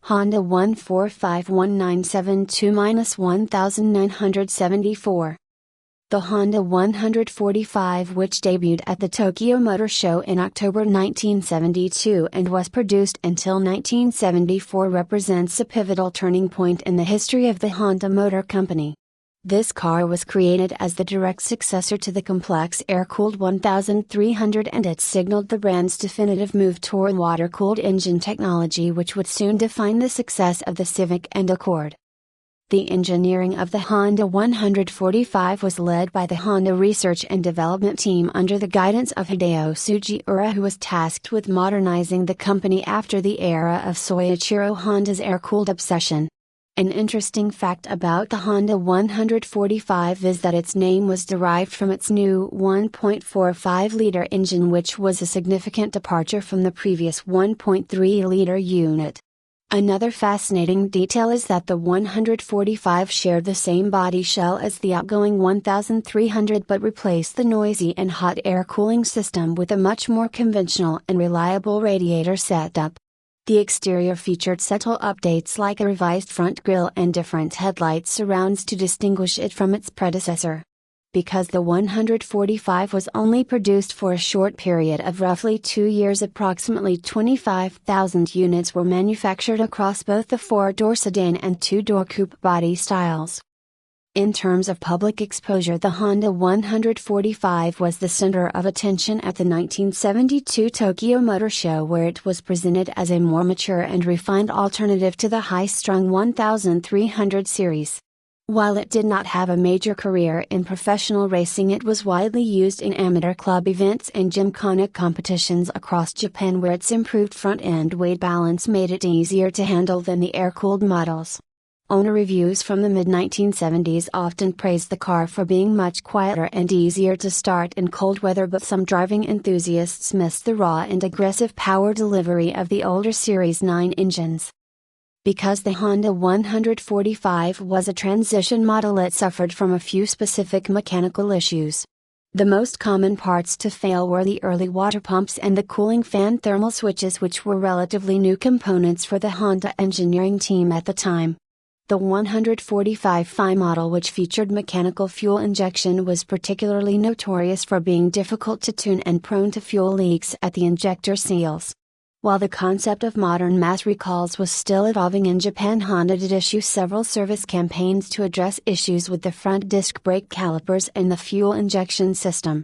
Honda 1451972-1974. The Honda 145, which debuted at the Tokyo Motor Show in October 1972 and was produced until 1974, represents a pivotal turning point in the history of the Honda Motor Company. This car was created as the direct successor to the complex air-cooled 1300, and it signaled the brand's definitive move toward water-cooled engine technology, which would soon define the success of the Civic and Accord. The engineering of the Honda 145 was led by the Honda Research and Development Team under the guidance of Hideo Sugiura, who was tasked with modernizing the company after the era of Soichiro Honda's air-cooled obsession. An interesting fact about the Honda 145 is that its name was derived from its new 1.45-liter engine, which was a significant departure from the previous 1.3-liter unit. Another fascinating detail is that the 145 shared the same body shell as the outgoing 1300, but replaced the noisy and hot air cooling system with a much more conventional and reliable radiator setup. The exterior featured subtle updates like a revised front grille and different headlight surrounds to distinguish it from its predecessor. Because the 145 was only produced for a short period of roughly 2 years, approximately 25,000 units were manufactured across both the 4-door sedan and 2-door coupe body styles. In terms of public exposure, the Honda 145 was the center of attention at the 1972 Tokyo Motor Show, where it was presented as a more mature and refined alternative to the high-strung 1300 series. While it did not have a major career in professional racing, it was widely used in amateur club events and gymkhana competitions across Japan, where its improved front-end weight balance made it easier to handle than the air-cooled models. Owner reviews from the mid-1970s often praised the car for being much quieter and easier to start in cold weather, but some driving enthusiasts missed the raw and aggressive power delivery of the older Series 9 engines. Because the Honda 145 was a transition model, it suffered from a few specific mechanical issues. The most common parts to fail were the early water pumps and the cooling fan thermal switches, which were relatively new components for the Honda engineering team at the time. The 145 Phi model, which featured mechanical fuel injection, was particularly notorious for being difficult to tune and prone to fuel leaks at the injector seals. While the concept of modern mass recalls was still evolving in Japan, Honda did issue several service campaigns to address issues with the front disc brake calipers and the fuel injection system.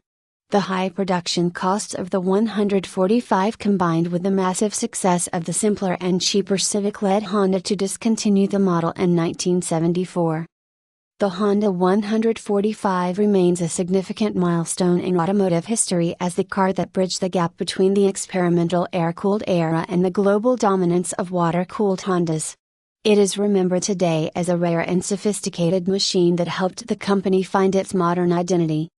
The high production costs of the 145 combined with the massive success of the simpler and cheaper Civic led Honda to discontinue the model in 1974. The Honda 145 remains a significant milestone in automotive history as the car that bridged the gap between the experimental air-cooled era and the global dominance of water-cooled Hondas. It is remembered today as a rare and sophisticated machine that helped the company find its modern identity.